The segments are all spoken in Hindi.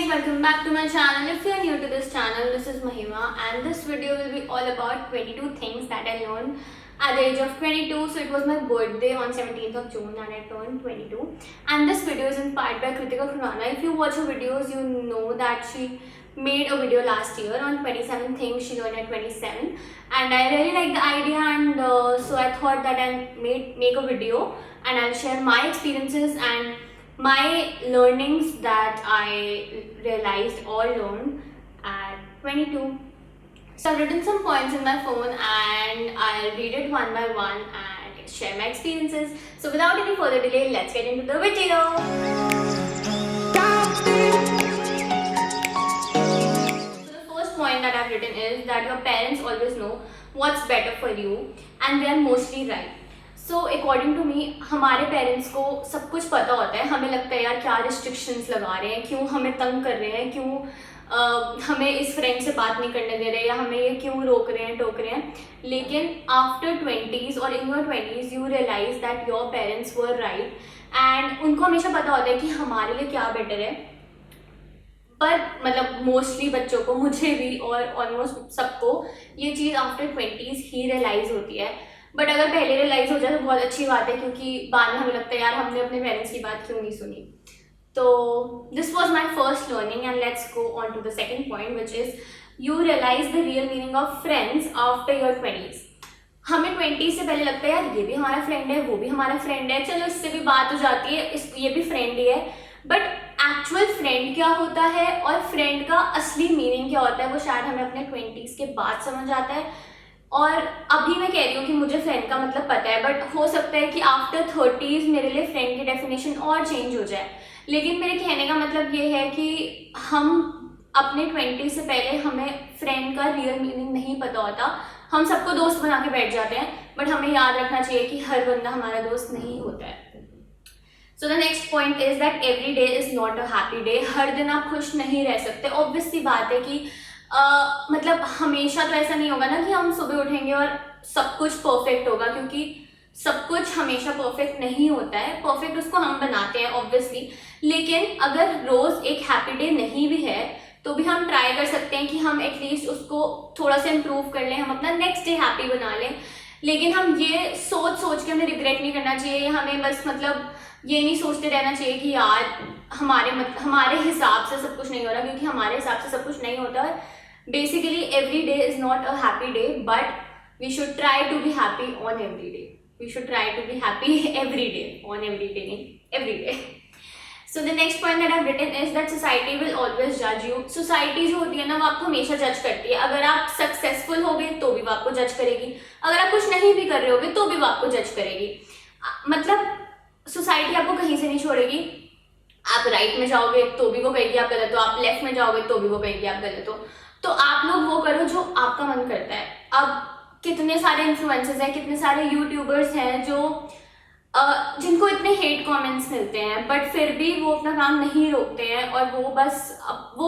guys, welcome back to my channel. If you're new to this channel, this is Mahima and this video will be all about 22 things that I learned at the age of 22. So it was my birthday on 17th of June and I turned 22. And this video is inspired by Kritika Khurana. If you watch her videos, you know that she made a video last year on 27 things she learned at 27. And I really liked the idea and so I thought that I'll make a video and I'll share my experiences and my learnings that I realized or learned at 22. So I've written some points in my phone and I'll read it one by one and share my experiences. So without any further delay, let's get into the video. So the first point that I've written is that your parents always know what's better for you and they are mostly right. So according to me हमारे पेरेंट्स को सब कुछ पता होता है. हमें लगता है यार क्या रिस्ट्रिक्शंस लगा रहे हैं, क्यों हमें तंग कर रहे हैं, क्यों हमें इस फ्रेंड से बात नहीं करने दे रहे या हमें ये क्यों रोक रहे हैं, टोक रहे हैं. लेकिन आफ्टर 20s और in your 20s you realise that your parents were right and उनको हमेशा पता होता है कि हमारे लिए क्या बेटर है. पर मतलब मोस्टली बच्चों को, मुझे भी और ऑलमोस्ट सबको ये चीज़ आफ्टर 20s ही रियलाइज़ होती है. बट अगर पहले रियलाइज हो जाए तो बहुत अच्छी बात है, क्योंकि बाद में हमें लगता है यार हमने अपने पेरेंट्स की बात क्यों नहीं सुनी. तो this was my first learning and let's go on to the second point which is you realise the real meaning of friends after your 20s. हमें 20s से पहले लगता है यार ये भी हमारा फ्रेंड है, वो भी हमारा फ्रेंड है, चलो इससे भी बात हो जाती है, ये भी फ्रेंड ही है. बट एक्चुअल फ्रेंड क्या होता है और फ्रेंड का असली मीनिंग क्या होता है वो शायद हमें अपने 20s के बाद समझ आता है. और अभी मैं कह रही हूँ कि मुझे फ्रेंड का मतलब पता है, बट हो सकता है कि आफ्टर 30s मेरे लिए फ्रेंड की डेफिनेशन और चेंज हो जाए. लेकिन मेरे कहने का मतलब ये है कि हम अपने 20s से पहले हमें फ्रेंड का रियल मीनिंग नहीं पता होता. हम सबको दोस्त बना के बैठ जाते हैं, बट हमें याद रखना चाहिए कि हर बंदा हमारा दोस्त नहीं होता है. So the next point is that every day is not a happy day. हर दिन आप खुश नहीं रह सकते. ऑब्वियस सी बात है कि मतलब हमेशा तो ऐसा नहीं होगा ना कि हम सुबह उठेंगे और सब कुछ परफेक्ट होगा, क्योंकि सब कुछ हमेशा परफेक्ट नहीं होता है. परफेक्ट उसको हम बनाते हैं ऑब्वियसली. लेकिन अगर रोज़ एक हैप्पी डे नहीं भी है तो भी हम ट्राई कर सकते हैं कि हम एटलीस्ट उसको थोड़ा सा इम्प्रूव कर लें, हम अपना नेक्स्ट डे हैप्पी बना लें. लेकिन हम ये सोच के हमें रिग्रेट नहीं करना चाहिए. हमें बस मतलब ये नहीं सोचते रहना चाहिए कि यार हमारे हिसाब से सब कुछ नहीं हो रहा, क्योंकि हमारे हिसाब से सब कुछ नहीं होता है. Basically, every day is not a happy day, but we should try to be happy on every day. We should try to be happy every day, on every day, every day. So the next point that I've written is that society will always judge you. Society जो होती है ना वो आपको हमेशा जज करती है. अगर आप सक्सेसफुल होगे तो भी वो आपको जज करेगी, अगर आप कुछ नहीं भी कर रहे होगे तो भी वो आपको जज करेगी. मतलब सोसाइटी आपको कहीं से नहीं छोड़ेगी. आप राइट में जाओगे तो भी वो कहेगी आप गलत हो, आप लेफ्ट में जाओगे तो भी वो कहेगी आप गलत हो. तो आप लोग वो करो जो आपका मन करता है. अब कितने सारे इन्फ्लुएंसर्स हैं, कितने सारे यूट्यूबर्स हैं जो जिनको इतने हेट कमेंट्स मिलते हैं, बट फिर भी वो अपना काम नहीं रोकते हैं और वो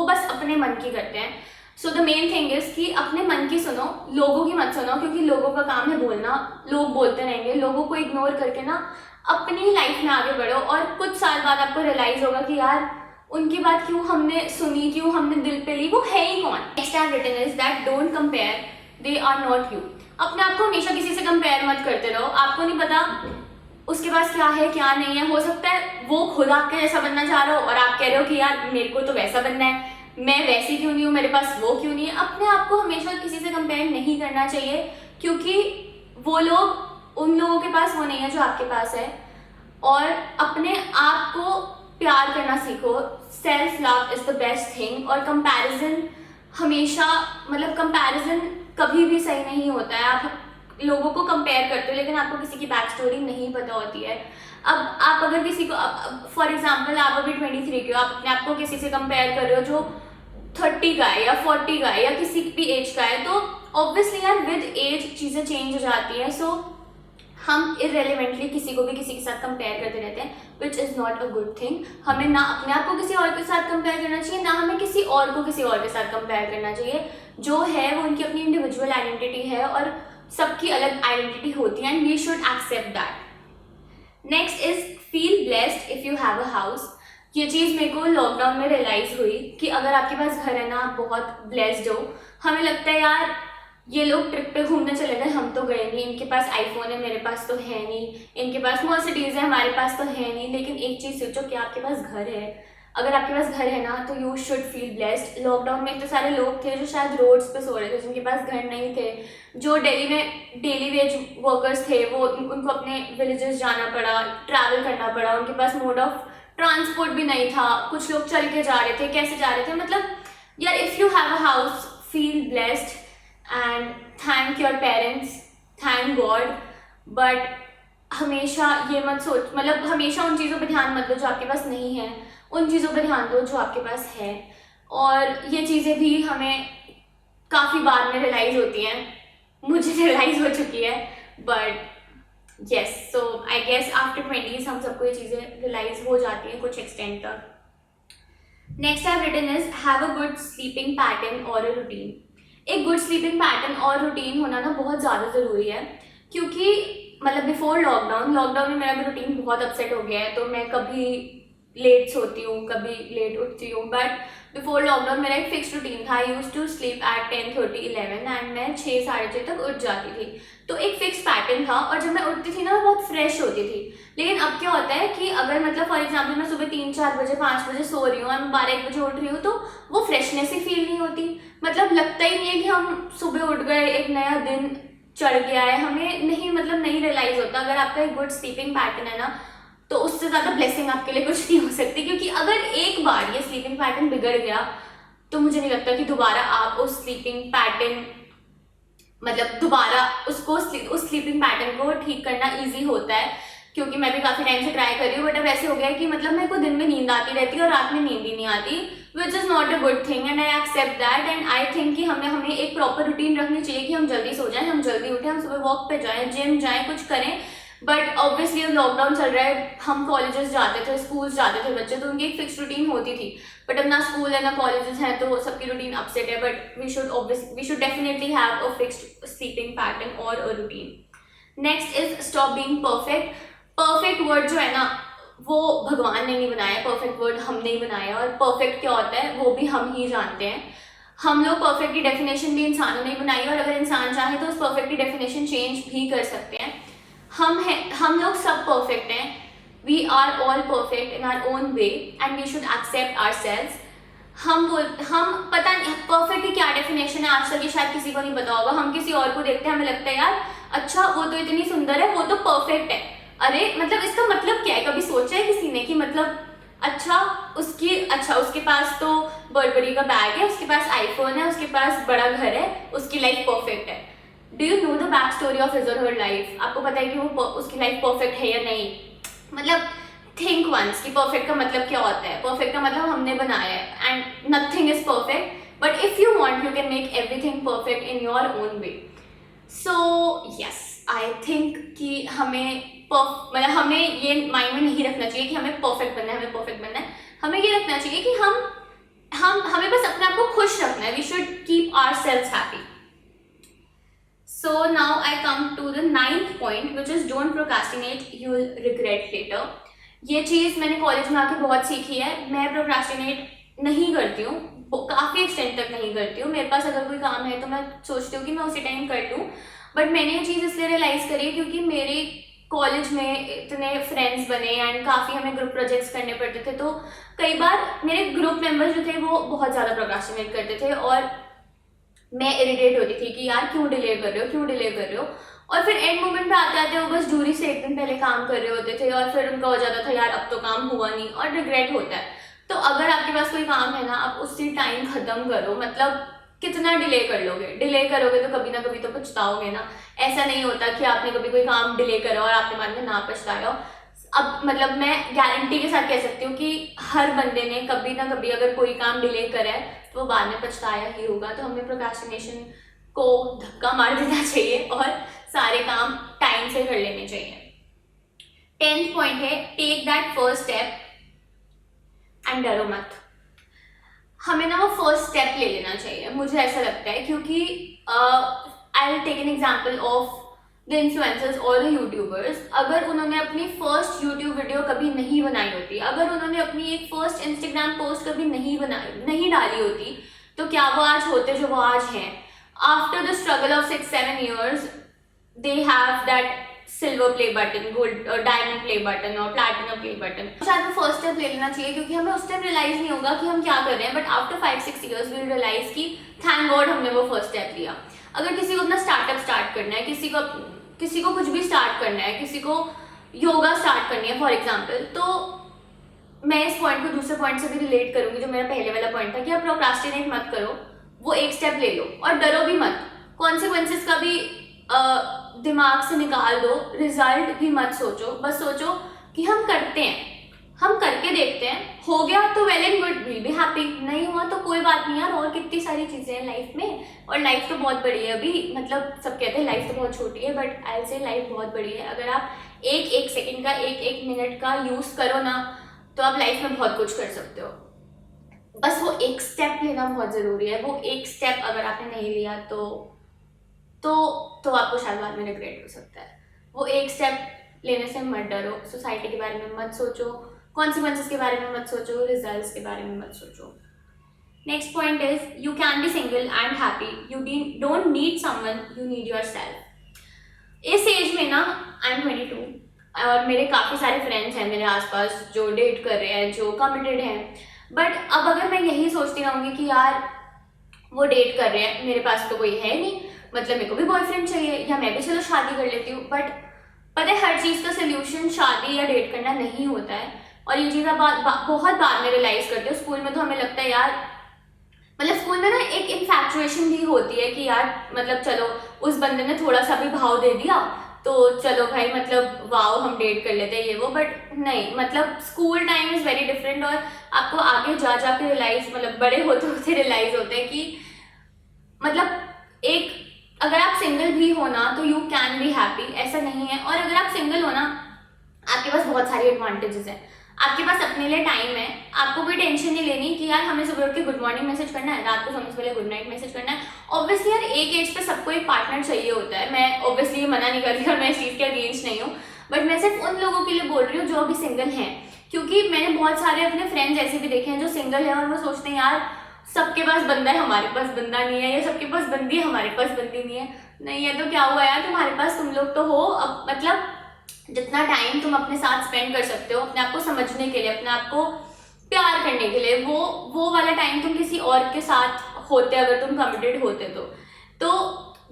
बस अपने मन की करते हैं. So the main thing is कि अपने मन की सुनो, लोगों की मत सुनो, क्योंकि लोगों का काम है बोलना. लोग बोलते रहेंगे. लोगों को इग्नोर करके ना अपनी लाइफ में आगे बढ़ो और कुछ साल बाद आपको रियलाइज होगा कि यार उनकी बात क्यों हमने सुनी, क्यों हमने दिल पे ली, वो है ही कौन. Next I have written is that don't compare, they are not you. अपने आप को हमेशा किसी से कंपेयर मत करते रहो. आपको नहीं पता उसके पास क्या है क्या नहीं है. हो सकता है वो खुद आपके जैसा बनना चाह रहा हो और आप कह रहे हो कि यार मेरे को तो वैसा बनना है, मैं वैसी क्यों नहीं हूँ, मेरे पास वो क्यों नहीं है. अपने आप को हमेशा किसी से कंपेयर नहीं करना चाहिए, क्योंकि वो लोग, उन लोगों के पास वो नहीं है जो आपके पास है. और अपने आप को प्यार करना सीखो. Self love is the best thing. और कंपैरिजन हमेशा, मतलब कंपैरिजन कभी भी सही नहीं होता है. आप लोगों को कंपेयर करते हो लेकिन आपको किसी की बैक स्टोरी नहीं पता होती है. अब आप अगर किसी को, फॉर एग्जांपल आप अभी 23 के हो, आप अपने आप को किसी से कंपेयर कर रहे हो जो 30 का है या 40 का है या किसी भी एज का है, तो ऑब्वियसली यार विद एज चीज़ें चेंज हो जाती हैं. सो हम इररेलेवेंटली किसी को भी किसी के साथ कंपेयर करते रहते हैं, विच is not a good thing. हमें ना अपने आप को किसी और के साथ कंपेयर करना चाहिए, ना हमें किसी और को किसी और के साथ कंपेयर करना चाहिए. जो है वो उनकी अपनी इंडिविजुअल आइडेंटिटी है और सबकी अलग आइडेंटिटी होती है, and we should accept that. Next is feel blessed if you have a house. ये चीज़ मेरे को लॉकडाउन में रियलाइज़ हुई कि अगर आपके पास घर है ना, आप बहुत ब्लेस्ड हो। हमें लगता है यार ये लोग ट्रिप पे घूमने चले गए, हम तो गए नहीं, इनके पास आईफोन है, मेरे पास तो है नहीं, इनके पास मर्सिडीज है, हमारे पास तो है नहीं। लेकिन एक चीज़ सोचो कि आपके पास घर है। अगर आपके पास घर है ना तो you should feel blessed. Lockdown में इतने सारे लोग थे जो शायद रोड्स पे सो रहे थे, जिनके पास घर नहीं थे, जो दिल्ली में डेली वेज वर्कर्स थे, वो उनको अपने विलेजेस जाना पड़ा, ट्रैवल करना पड़ा, उनके पास मोड ऑफ ट्रांसपोर्ट भी नहीं था, कुछ लोग चल के जा रहे थे, कैसे जा रहे थे। मतलब यार, if you have a house, feel blessed and thank your parents, thank God. But हमेशा ये मत सोच, मतलब हमेशा उन चीज़ों पे ध्यान मत दो जो आपके पास नहीं है, उन चीज़ों पे ध्यान दो जो आपके पास है। और ये चीज़ें भी हमें काफ़ी बाद में रियलाइज़ होती हैं, मुझे रियलाइज़ हो चुकी है। But yes, so I guess after 20s हम सबको ये चीज़ें रियलाइज़ हो जाती हैं कुछ एक्सटेंट तक। Next I have written is have a good sleeping pattern और अ रूटीन। एक गुड स्लीपिंग पैटर्न और रूटीन होना ना बहुत ज़्यादा ज़रूरी है, क्योंकि मतलब बिफोर लॉकडाउन में मेरा भी रूटीन बहुत अपसेट हो गया है। तो मैं कभी लेट सोती हूँ, कभी लेट उठती हूँ। बट बिफोर लॉकडाउन मेरा एक फिक्स रूटीन था। I use to sleep at 10:30 11 and मैं 6 साढ़े 6 तक उठ जाती थी। तो एक फिक्स पैटर्न था, और जब मैं उठती थी ना मैं बहुत फ्रेश होती थी। लेकिन अब क्या होता है कि अगर मतलब फॉर एग्जाम्पल मैं सुबह 3-4 बजे 5 बजे सो रही हूँ और मैं 12-1 बजे उठ रही हूँ, तो वो फ्रेशनेस ही फील नहीं होती। मतलब लगता ही नहीं है कि हम सुबह उठ गए, एक नया दिन चढ़ गया है, हमें नहीं, मतलब नहीं रियलाइज होता। अगर आपका एक गुड स्लीपिंग पैटर्न है ना, तो उससे ज़्यादा ब्लेसिंग आपके लिए कुछ नहीं हो सकती। क्योंकि अगर एक बार ये स्लीपिंग पैटर्न बिगड़ गया तो मुझे नहीं लगता कि दोबारा आप उस स्लीपिंग पैटर्न, मतलब दोबारा उसको उस स्लीपिंग पैटर्न को ठीक करना ईजी होता है। क्योंकि मैं भी काफ़ी टाइम से ट्राई कर रही हूँ, बट अब ऐसे हो गया है कि मतलब मेरे को दिन में नींद आती रहती है और रात में नींद ही नहीं आती, which is not a good thing and I accept that. And I think कि हमें एक प्रॉपर रूटीन रखनी चाहिए कि हम जल्दी सो जाएं, हम जल्दी उठें, हम सुबह वॉक पे जाएं, जिम जाएं, कुछ करें। बट ऑब्वियसली लॉकडाउन चल रहा है, हम कॉलेजेस जाते थे, स्कूल्स जाते थे बच्चे, तो उनकी एक फिक्स रूटीन होती थी। बट अब ना स्कूल है ना कॉलेजेस हैं, तो सबकी रूटीन अपसेट है। But we should definitely have a fixed sleeping pattern और a routine. Next is stop being perfect. Perfect word जो है ना, वो भगवान ने नहीं बनाया, परफेक्ट वर्ड हमने ही बनाया। और परफेक्ट क्या होता है वो भी हम ही जानते हैं। हम लोग परफेक्ट की डेफिनेशन भी इंसानों ने बनाई है, और अगर इंसान चाहे तो उस परफेक्ट की डेफिनेशन चेंज भी कर सकते हैं। हम लोग सब परफेक्ट हैं। We are all perfect in our own way and we should accept ourselves. हम पता नहीं परफेक्ट की क्या डेफिनेशन है, आज तक ये शायद किसी को नहीं पता होगा। हम किसी और को देखते हैं, हमें लगता है यार अच्छा वो तो इतनी सुंदर है, वो तो परफेक्ट है। अरे मतलब इसका मतलब क्या है? कभी सोचा है किसी ने कि मतलब अच्छा उसके पास तो बर्बरी का बैग है, उसके पास आईफोन है, उसके पास बड़ा घर है, उसकी लाइफ परफेक्ट है। Do you know the back story of his और हर लाइफ? आपको पता है कि वो उसकी लाइफ परफेक्ट है या नहीं? मतलब थिंक वंस कि परफेक्ट का मतलब क्या होता है। परफेक्ट का मतलब हमने बनाया है, and nothing is perfect, but if you want you can make everything perfect in your own way. So yes, I think कि मतलब हमें ये माइंड में नहीं रखना चाहिए कि हमें परफेक्ट बनना है, हमें परफेक्ट बनना है। हमें ये रखना चाहिए कि हमें बस अपने आप को खुश रखना है। We should keep ourselves happy. So now I come to the 9th point, which is don't procrastinate, you will regret later. ये चीज़ मैंने कॉलेज में आके बहुत सीखी है। मैं प्रोक्रास्टिनेट नहीं करती हूँ, काफ़ी एक्सटेंट तक नहीं करती हूँ। मेरे पास अगर कोई काम है तो मैं सोचती हूँ कि मैं उसी टाइम कर लूँ। बट मैंने ये चीज़ इसलिए रियलाइज़ करी क्योंकि मेरे कॉलेज में इतने फ्रेंड्स बने एंड काफ़ी हमें ग्रुप प्रोजेक्ट्स करने पड़ते थे। तो कई बार मेरे ग्रुप मेंबर्स जो थे वो बहुत ज़्यादा प्रोक्रास्टिनेट करते थे, और मैं इरिटेट होती थी कि यार क्यों डिले कर रहे हो। और फिर एंड मोमेंट पे आते आते वो बस दूरी से एक दिन पहले काम कर रहे होते थे, और फिर उनका हो जाता था यार अब तो काम हुआ नहीं, और रिग्रेट होता है। तो अगर आपके पास कोई काम है ना, आप उसी टाइम खत्म करो। मतलब कितना डिले करोगे तो कभी ना कभी तो पछताओगे ना। ऐसा नहीं होता कि आपने कभी कोई काम डिले करा और आपने बाद में ना पछताया हो। अब मतलब मैं गारंटी के साथ कह सकती हूँ कि हर बंदे ने कभी ना कभी अगर कोई काम डिले करा है तो वो बाद में पछताया ही होगा। तो हमें प्रोक्रास्टिनेशन को धक्का मार देना चाहिए और सारे काम टाइम से कर लेने चाहिए। 10th पॉइंट है take that first step and डरो मत। हमें ना वो फर्स्ट स्टेप ले लेना चाहिए, मुझे ऐसा लगता है। क्योंकि I will take an example of the influencers और द यूट्यूबर्स, अगर उन्होंने अपनी फर्स्ट यूट्यूब वीडियो कभी नहीं बनाई होती, अगर उन्होंने अपनी एक फर्स्ट इंस्टाग्राम पोस्ट कभी नहीं डाली होती, तो क्या वो आज होते जो वो आज हैं? After the struggle of 6-7 years they have that silver play button, gold diamond play button और प्लैटिनम प्ले बटन। शायद वो फर्स्ट स्टेप ले लेना चाहिए, क्योंकि हमें उस टाइम रियलाइज नहीं होगा कि हम क्या कर रहे हैं, but after 5-6 years will realise कि थैंक गॉड हमने वो फर्स्ट स्टेप लिया। अगर किसी को अपना स्टार्टअप स्टार्ट करना है, किसी को कुछ भी स्टार्ट करना है, किसी को योगा स्टार्ट करनी है फॉर एग्जाम्पल, तो मैं इस पॉइंट को दूसरे पॉइंट से भी रिलेट करूंगी जो मेरा पहले वाला पॉइंट था कि आप प्रोक्रास्टिनेट मत करो, वो एक स्टेप ले लो और डरो भी मत, कॉन्सिक्वेंसेस का भी दिमाग से निकाल दो, रिजल्ट भी मत सोचो, बस सोचो कि हम करते हैं, हम करके देखते हैं, हो गया तो well and good, will be happy, नहीं हुआ तो कोई बात नहीं यार, और कितनी सारी चीज़ें हैं लाइफ में, और लाइफ तो बहुत बड़ी है अभी, मतलब सब कहते हैं लाइफ तो बहुत छोटी है, बट आई से लाइफ बहुत बड़ी है। अगर आप एक सेकंड का, एक मिनट का यूज़ करो ना, तो आप लाइफ में बहुत कुछ कर सकते हो। बस वो एक स्टेप लेना बहुत ज़रूरी है, वो एक स्टेप अगर आपने नहीं लिया तो आपको शायद बाद में रिग्रेट हो सकता है। वो एक स्टेप लेने से मत डरो, सोसाइटी के बारे में मत सोचो, कॉन्सिक्वेंसेस के बारे में मत सोचो, रिजल्ट्स के बारे में मत सोचो। Next point is you can be single and happy, you don't need someone, you need yourself. इस एज में ना, आई एम 22 और मेरे काफ़ी सारे फ्रेंड्स हैं मेरे आसपास जो डेट कर रहे हैं, जो कमिटेड हैं, बट अब अगर मैं यही सोचती रहूँगी कि यार वो डेट कर रहे हैं, मेरे पास तो कोई है नहीं, मतलब मेरे को भी बॉयफ्रेंड चाहिए, या मैं भी चलो शादी कर लेती हूँ, बट पता है हर चीज़ का सोल्यूशन शादी या डेट करना नहीं होता है। और ये चीज़ आप बहुत बाद में रियलाइज़ करते हो। स्कूल में तो हमें लगता है यार, मतलब स्कूल में ना एक इन्फैक्चुएशन भी होती है कि यार मतलब चलो उस बंदे ने थोड़ा सा भी भाव दे दिया तो चलो भाई मतलब वाओ हम डेट कर लेते हैं ये वो, बट नहीं, मतलब school time is very different. और आपको आगे जा के रियलाइज, मतलब बड़े होते होते रियलाइज होते हैं कि मतलब एक अगर आप सिंगल भी हो ना तो यू कैन बी हैप्पी, ऐसा नहीं है। और अगर आप सिंगल हो ना, आपके पास बहुत सारी एडवांटेजेस हैं, आपके पास अपने लिए टाइम है, आपको कोई टेंशन नहीं लेनी कि यार हमें सुबह उठ के गुड मॉर्निंग मैसेज करना है, रात को सोने से पहले गुड नाइट मैसेज करना है। ऑब्वियसली यार एक एज पे सबको एक पार्टनर चाहिए होता है, मैं ऑब्वियसली ये मना नहीं कर रही और मैं इस चीज़ के अगेंस्ट नहीं हूँ, बट मैं सिर्फ उन लोगों के लिए बोल रही हूँ जो अभी सिंगल हैं, क्योंकि मैंने बहुत सारे अपने फ्रेंड्स ऐसे भी देखे हैं जो सिंगल हैं और वो सोचते हैं यार सबके पास बंदा है हमारे पास बंदा नहीं है, या सबके पास बंदी है हमारे पास बंदी नहीं है। नहीं है तो क्या हुआ यार, तुम्हारे पास तुम लोग तो हो। अब मतलब जितना टाइम तुम अपने साथ स्पेंड कर सकते हो अपने आप को समझने के लिए, अपने आप को प्यार करने के लिए, वो वाला टाइम तुम किसी और के साथ होते, अगर तुम कमिटेड होते तो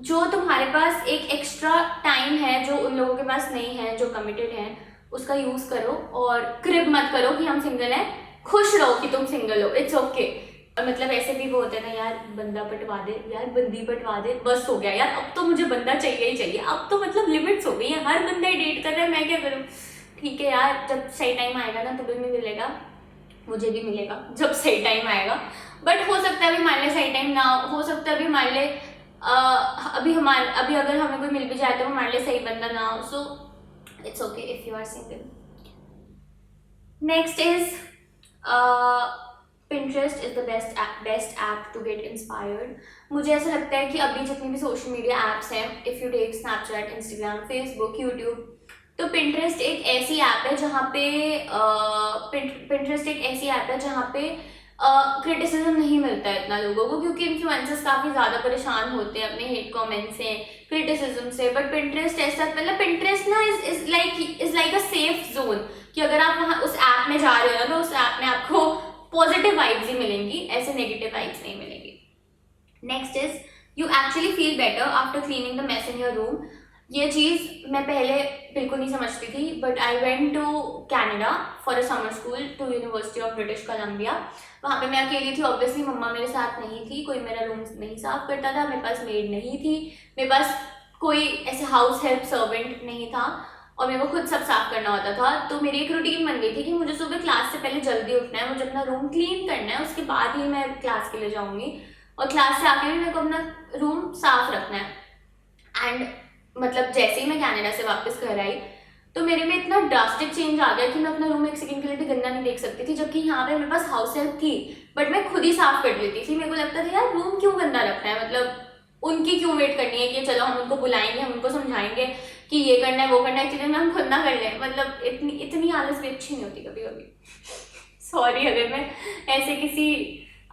जो तुम्हारे पास एक एक्स्ट्रा टाइम है जो उन लोगों के पास नहीं है जो कमिटेड हैं, उसका यूज़ करो और क्रिब मत करो कि हम सिंगल हैं, खुश रहो कि तुम सिंगल हो, इट्स ओके। और मतलब ऐसे भी वो होते हैं ना यार, बंदा पटवा दे यार, बंदी पटवा दे, बस हो गया यार, अब तो मुझे बंदा चाहिए ही चाहिए, अब तो मतलब लिमिट्स हो गई है, हर बंदा ही डेट कर रहा है, मैं क्या करूँ। ठीक है यार, जब सही टाइम आएगा ना तुम्हें भी मिलेगा, मुझे भी मिलेगा जब सही टाइम आएगा। बट हो सकता है अभी मान ले सही टाइम ना हो सकता है अभी मान ले अभी अगर हमें कोई मिल भी जाए तो मान ले सही बंदा ना हो, so it's okay if you are single. Next is Pinterest is the best app to get inspired। मुझे ऐसा लगता है कि अभी जितनी भी सोशल मीडिया एप्स हैं, if you take Snapchat, Instagram, Facebook, YouTube, तो Pinterest एक ऐसी ऐप है जहाँ पे Pinterest एक ऐसी ऐप है जहाँ पे क्रिटिसिज्म नहीं मिलता है इतना लोगों को, क्योंकि इन्फ्लुएंसर्स काफ़ी ज़्यादा परेशान होते हैं अपने हेट कमेंट से, क्रिटिसिज्म से। बट Pinterest ऐसा, मतलब Pinterest ना is like a safe zone, कि अगर आप वहाँ उस ऐप में जा रहे हो ना तो उस ऐप में आपको पॉजिटिव वाइब्स ही मिलेंगी, ऐसे नेगेटिव वाइब्स नहीं मिलेंगी। Next is you actually feel better after cleaning the mess in your room. ये चीज़ मैं पहले बिल्कुल नहीं समझती थी, but I went to Canada for a summer school to University of British Columbia. वहाँ पे मैं अकेली थी, ऑब्वियसली मम्मा मेरे साथ नहीं थी, कोई मेरा रूम नहीं साफ करता था, मेरे पास मेड नहीं थी, मेरे पास कोई ऐसे हाउस हेल्प सर्वेंट नहीं था, और मेरे को खुद सब साफ करना होता था। तो मेरी एक रूटीन बन गई थी कि मुझे सुबह क्लास से पहले जल्दी उठना है, मुझे अपना रूम क्लीन करना है, उसके बाद ही मैं क्लास के लिए जाऊँगी, और क्लास से आके भी मेरे को अपना रूम साफ रखना है। एंड मतलब जैसे ही मैं कनाडा से वापस घर आई तो मेरे में इतना ड्रास्टिक चेंज आ गया कि मैं अपना रूम एक सेकंड के लिए भी गंदा नहीं देख सकती थी, जबकि यहाँ पे मेरे पास हाउस हेल्प थी, बट मैं खुद ही साफ कर लेती थी। मेरे को लगता था यार रूम क्यों गंदा रखना है, मतलब उनकी क्यों वेट करनी है कि चलो हम उनको बुलाएंगे, हम उनको समझाएंगे कि ये करना है वो करना है, एक्चुअली में हम खुद ना कर लें। मतलब इतनी आलस भी अच्छी नहीं होती कभी कभी। सॉरी अगर मैं ऐसे किसी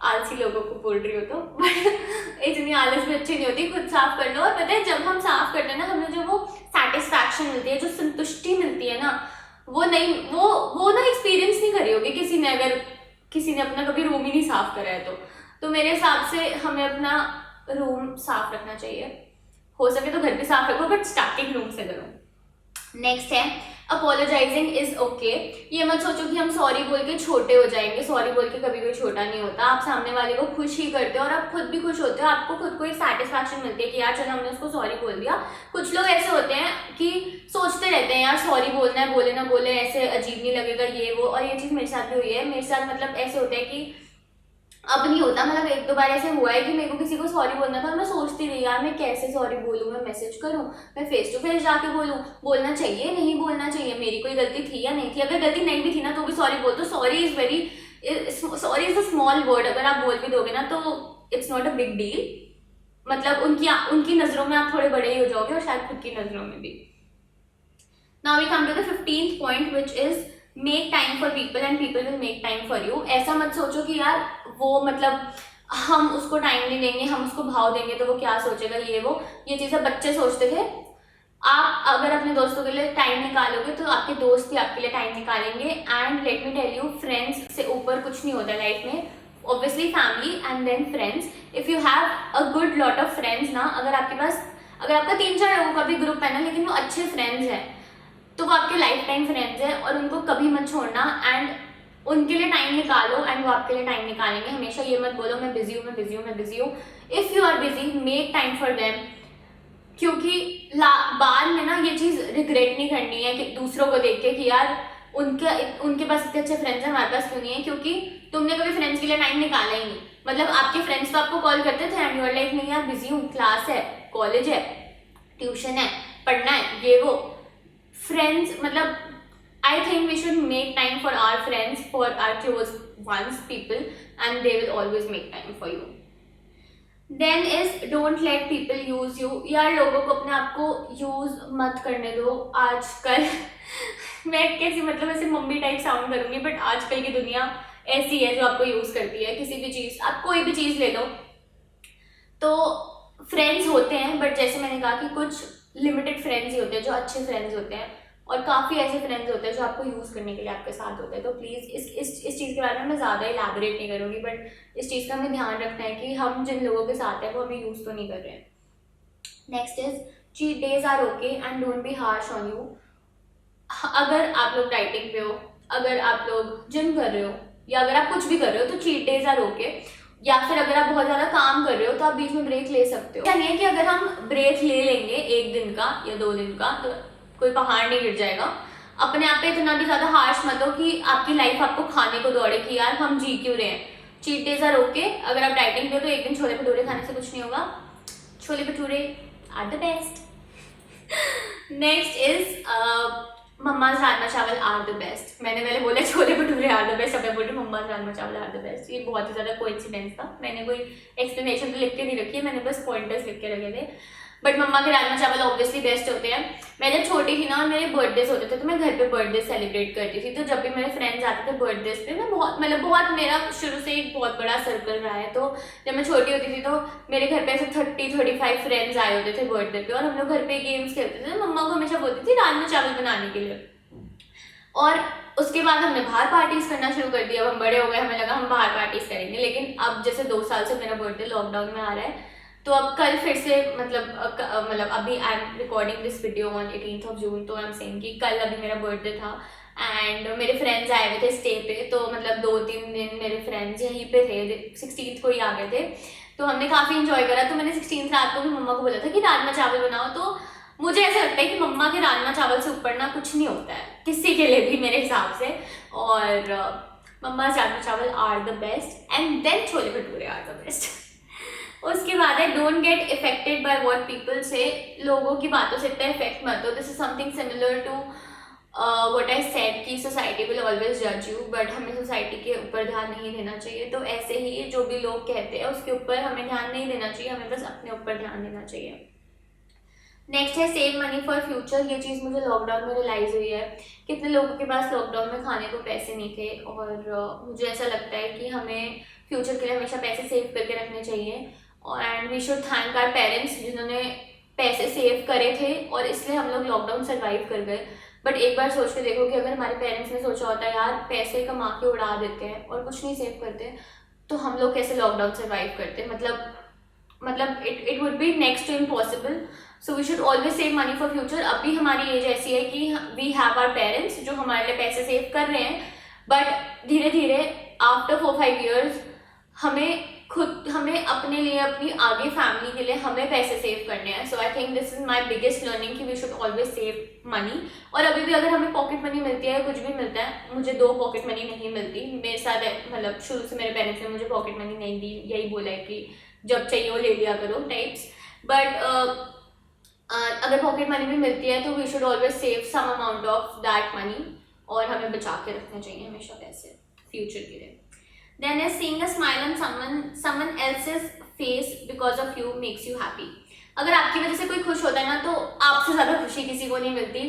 आलसी लोगों को बोल रही हूँ तो, बट इतनी आलस भी अच्छी नहीं होती, खुद साफ कर लो। और पता है जब हम साफ करते हैं ना, हमें जो वो सेटिस्फैक्शन मिलती है, जो संतुष्टि मिलती है ना, वो नहीं, वो ना एक्सपीरियंस नहीं करी होगी किसी ने, अगर किसी ने अपना कभी रूम ही नहीं साफ करा है तो मेरे हिसाब से हमें अपना रूम साफ रखना चाहिए। हो सके तो घर भी साफ रखो, बट स्टार्टिंग रूम से करो। नेक्स्ट है अपोलोजाइजिंग इज ओके। ये मत सोचो कि हम सॉरी बोल के छोटे हो जाएंगे, सॉरी बोल के कभी कोई छोटा नहीं होता। आप सामने वाले को खुश ही करते हो और आप खुद भी खुश होते हो, आपको खुद को एक सेटिस्फैक्शन मिलती है कि यार चलो हमने उसको सॉरी बोल दिया। कुछ लोग ऐसे होते हैं कि सोचते रहते हैं यार सॉरी बोलना है, बोले ना बोले, ऐसे अजीब नहीं लगेगा ये वो, और ये चीज़ मेरे साथ भी हुई है। मेरे साथ मतलब ऐसे होता है कि अब नहीं होता, मतलब एक दो बार ऐसे हुआ है कि मेरे को किसी को सॉरी बोलना था और मैं सोचती रही यार मैं कैसे सॉरी बोलूँ, मैं मैसेज करूँ, मैं फेस टू फेस जाके बोलूँ, बोलना चाहिए नहीं बोलना चाहिए, मेरी कोई गलती थी या नहीं थी। अगर गलती नहीं भी थी ना तो भी सॉरी बोल दो। Sorry is a small word, अगर आप बोल भी दोगे ना तो it's not a big deal. मतलब उनकी नज़रों में आप थोड़े बड़े ही हो जाओगे और शायद खुद की नज़रों में भी। Now we come to the 15th point which is make time for people and people will make time for you. ऐसा मत सोचो कि यार वो मतलब हम उसको टाइम नहीं देंगे, हम उसको भाव देंगे तो वो क्या सोचेगा, ये चीज़ें बच्चे सोचते थे। आप अगर अपने दोस्तों के लिए टाइम निकालोगे तो आपके दोस्त भी आपके लिए टाइम निकालेंगे। And let me tell you, friends से ऊपर कुछ नहीं होता लाइफ में। Obviously family and then friends. If you have a good lot of friends ना, अगर आपका 3-4 लोगों का भी ग्रुप है ना, लेकिन वो अच्छे फ्रेंड्स हैं तो वो आपके लाइफ टाइम फ्रेंड्स हैं और उनको कभी मत छोड़ना। एंड उनके लिए टाइम निकालो एंड वो आपके लिए टाइम निकालेंगे। हमेशा ये मत बोलो मैं बिजी हूँ, मैं बिजी हूँ, मैं बिजी हूँ। If you are busy, make time for them, क्योंकि बाद में ना ये चीज़ रिग्रेट नहीं करनी है कि दूसरों को देख के कि यार उनके पास इतने अच्छे फ्रेंड्स हैं, हमारे पास क्यों नहीं है, क्योंकि तुमने कभी फ्रेंड्स के लिए टाइम निकाला ही नहीं। मतलब आपके फ्रेंड्स तो आपको कॉल करते थे एंड यू आर लाइक नहीं यार बिजी हूँ, क्लास है, कॉलेज है, ट्यूशन है, पढ़ना है, ये वो। फ्रेंड्स मतलब I think we should make time for our friends, for our close ones, people, and they will always make time for you. Then is don't let people use you. यार लोगों को अपने आप को यूज मत करने दो आजकल। मैं कैसी मतलब ऐसे मम्मी टाइप साउंड करूंगी, बट आजकल की दुनिया ऐसी है जो आपको यूज करती है। किसी भी चीज, आप कोई भी चीज ले लो तो फ्रेंड्स होते हैं, बट जैसे मैंने कहा कि कुछ लिमिटेड फ्रेंड्स ही होते हैं जो अच्छे फ्रेंड्स होते हैं, और काफ़ी ऐसे फ्रेंड्स होते हैं जो आपको यूज़ करने के लिए आपके साथ होते हैं। तो प्लीज़ इस चीज़ के बारे में मैं ज़्यादा इलैबोरेट नहीं करूँगी, बट इस चीज़ का हमें ध्यान रखना है कि हम जिन लोगों के साथ हैं वो हमें यूज़ तो नहीं कर रहे हैं। Next is cheat days are okay and don't be harsh on you. अगर आप लोग डाइटिंग पे हो, अगर आप लोग जिम कर रहे हो, या अगर आप कुछ भी कर रहे हो तो चीट डेज आर ओके। या फिर अगर आप बहुत ज़्यादा काम कर रहे हो तो आप बीच में ब्रेक ले सकते हो। यानी कि अगर हम ब्रेक ले लेंगे 1 दिन का या 2 दिन का तो कोई पहाड़ नहीं गिर जाएगा। अपने आप पे इतना भी ज़्यादा हार्श मत हो कि आपकी लाइफ आपको खाने को दौड़े कि यार हम जी क्यों रहे हैं। Cheat days are okay. अगर आप डाइटिंग पे हो तो एक दिन छोले भटूरे खाने से कुछ नहीं होगा। Chole bhature are the best. Next is mamma's rajma chawal are the best. मैंने पहले बोला chole bhature are the best, अब मैं बोल रही हूँ mamma's rajma chawal are the best. ये बहुत ही ज़्यादा कोइंसिडेंस था। मैंने कोई एक्सप्लेनेशन तो लिख के नहीं रखी है, मैंने बस पॉइंटर्स लिख के रखे थे। बट मम्मा के राजमा चावल ऑब्वियसली बेस्ट होते हैं। मैं जब छोटी थी ना और मेरे बर्थडेज होते थे तो मैं घर पे बर्थडे सेलिब्रेट करती थी। तो जब भी मेरे फ्रेंड्स आते थे बर्थडेज पे, मैं बहुत मेरा शुरू से एक बहुत बड़ा सर्कल रहा है। तो जब मैं छोटी होती थी तो मेरे घर पे ऐसे 30-35 फ्रेंड्स आए होते थे बर्थडे पे, और हम लोग घर पे गेम्स खेलते थे। मम्मा को हमेशा बोलती थी राजमा चावल बनाने के लिए। और उसके बाद हमने बाहर पार्टीज करना शुरू कर दिया। अब हम बड़े हो गए, हमें लगा हम बाहर पार्टीज करेंगे। लेकिन अब जैसे 2 साल से मेरा बर्थडे लॉकडाउन में आ रहा है, तो अब कल फिर से मतलब अभी I am recording this video on 18th of June, तो आई एम सेइंग कि कल अभी मेरा बर्थडे था एंड मेरे फ्रेंड्स आए हुए थे स्टे पे। तो मतलब 2-3 दिन मेरे फ्रेंड्स यहीं पे थे, 16th को ही आ गए थे। तो हमने काफ़ी इंजॉय करा। तो मैंने 16th रात को भी मम्मा को बोला था कि राजमा चावल बनाओ। तो मुझे ऐसा लगता है कि मम्मा के राजमा चावल से ऊपर ना कुछ नहीं होता है किसी के लिए भी मेरे हिसाब से। और mamma rajma chawal are the best and then chole bhature are the best. उसके बाद है don't get affected by what people say. लोगों की बातों से इतना इफेक्ट मत हो। This is something similar to what I said कि सोसाइटी विल ऑलवेज जज यू, बट हमें सोसाइटी के ऊपर ध्यान नहीं देना चाहिए। तो ऐसे ही जो भी लोग कहते हैं उसके ऊपर हमें ध्यान नहीं देना चाहिए, हमें बस अपने ऊपर ध्यान देना चाहिए। नेक्स्ट है सेव मनी फॉर फ्यूचर। ये चीज़ मुझे लॉकडाउन में रियलाइज़ हुई है। कितने लोगों के पास लॉकडाउन में खाने को पैसे नहीं थे, और मुझे ऐसा लगता है कि हमें फ्यूचर के लिए हमेशा पैसे सेव करके रखने चाहिए। And we should thank our parents जिन्होंने पैसे सेव करे थे, और इसलिए हम लोग लॉकडाउन सर्वाइव कर गए। बट एक बार सोच के देखो कि अगर हमारे पेरेंट्स ने सोचा होता है यार पैसे कमा के उड़ा देते हैं और कुछ नहीं सेव करते, तो हम लोग कैसे लॉकडाउन सर्वाइव करते। मतलब it would be next to impossible. So we should always save money for future. अभी हमारी एज ऐसी है कि वी हैव आवर पेरेंट्स जो हमारे लिए पैसे सेव कर रहे हैं, बट धीरे धीरे आफ्टर 4-5 years हमें अपने लिए, अपनी आगे फैमिली के लिए हमें पैसे सेव करने हैं। So I think this is my biggest learning कि we should always save money. और अभी भी अगर हमें पॉकेट मनी मिलती है, कुछ भी मिलता है, मुझे 2 पॉकेट मनी नहीं मिलती मेरे साथ। मतलब शुरू से मेरे पेरेंट्स ने मुझे पॉकेट मनी नहीं दी, यही बोला है कि जब चाहिए वो ले लिया करो टाइप्स। बट अगर पॉकेट मनी भी मिलती है तो we should always save some amount of that money, और हमें बचा के रखने चाहिए हमेशा पैसे फ्यूचर के लिए। Then is seeing a smile on someone else's face because of you makes you happy. अगर आपकी वजह से कोई खुश होता है ना, तो आपसे ज़्यादा खुशी किसी को नहीं मिलती।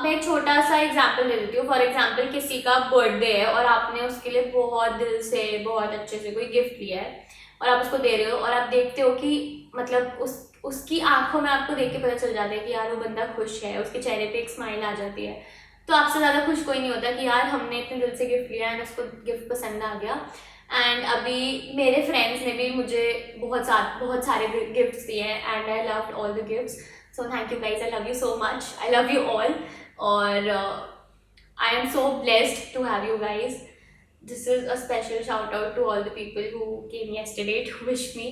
मैं एक छोटा सा एग्जाम्पल दे देती हूँ। फॉर एग्जाम्पल किसी का बर्थडे है और आपने उसके लिए बहुत दिल से, बहुत अच्छे से कोई गिफ्ट लिया है, और आप उसको दे रहे हो, और आप देखते हो कि मतलब उसकी आंखों में आपको देख के पता चल जाता है कि यार वो बंदा खुश है, उसके चेहरे पे एक स्माइल आ जाती है। तो आपसे ज़्यादा खुश कोई नहीं होता कि यार हमने इतने दिल से गिफ्ट लिया एंड उसको गिफ्ट पसंद आ गया। एंड अभी मेरे फ्रेंड्स ने भी मुझे बहुत सारे गिफ्ट्स दिए हैं, and I loved all the gifts. So thank you guys, I love you so much, I love you all. और I am so blessed to have you guys. This is a special shout out to all the people who came yesterday to wish me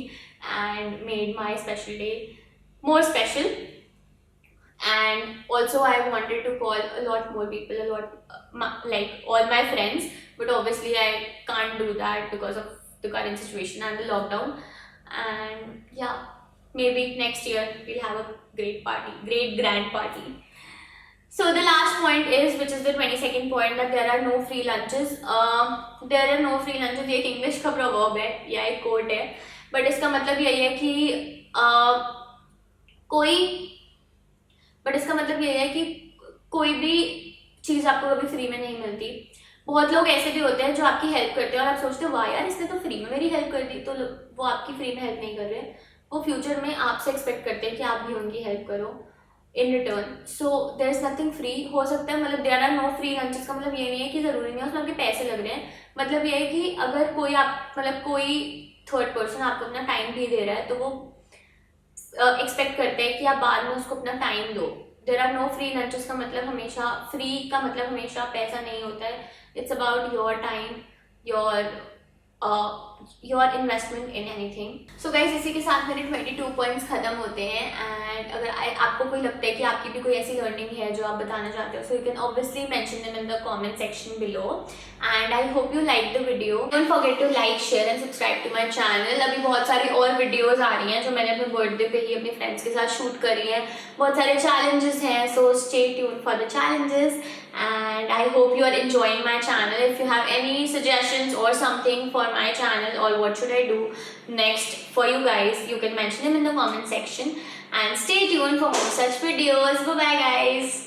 and made my special day more special. And also I wanted to call a lot more people, like all my friends, but obviously I can't do that because of the current situation and the lockdown. And yeah, maybe next year we'll have a great grand party. So the last point is, which is the 22nd point, that there are no free lunches. There are no free lunches. ये एक इंग्लिश का proverb है या एक कोट है, बट इसका मतलब यही है कि कोई भी चीज़ आपको कभी फ्री में नहीं मिलती। बहुत लोग ऐसे भी होते हैं जो आपकी हेल्प करते हैं और आप सोचते हो वाह यार इसने तो फ्री में मेरी हेल्प कर दी, तो वो आपकी फ्री में हेल्प नहीं कर रहे, वो फ्यूचर में आपसे एक्सपेक्ट करते हैं कि आप भी उनकी हेल्प करो in return. So there is nothing free. हो सकता है मतलब there are no free lunches का मतलब ये नहीं है कि ज़रूरी नहीं है उसमें आपके पैसे लग रहे हैं। मतलब ये है कि अगर कोई थर्ड पर्सन आपको अपना टाइम भी दे रहा है, तो वो एक्सपेक्ट करते हैं कि आप बाद में उसको अपना टाइम दो। There are no free lunches का मतलब हमेशा पैसा नहीं होता है। It's about your time, your investment in anything. So guys, इसी के साथ मेरे 22 पॉइंट्स खत्म होते हैं। एंड अगर आपको कोई लगता है कि आपकी भी कोई ऐसी लर्निंग है जो आप बताना चाहते हो, so you can obviously mention them in the comment section below. And I hope you like the video. Don't forget to like, share and subscribe to my channel. अभी बहुत सारी और वीडियोज़ आ रही हैं जो मैंने अपने बर्थडे पे ही अपने फ्रेंड्स के साथ शूट करी हैं। बहुत सारे चैलेंजेस हैं, so stay tuned for the challenges. And I hope you are enjoying my channel. If you have any suggestions or something for my channel, or what should I do next for you guys, you can mention them in the comment section. And stay tuned for more such videos. Bye bye guys.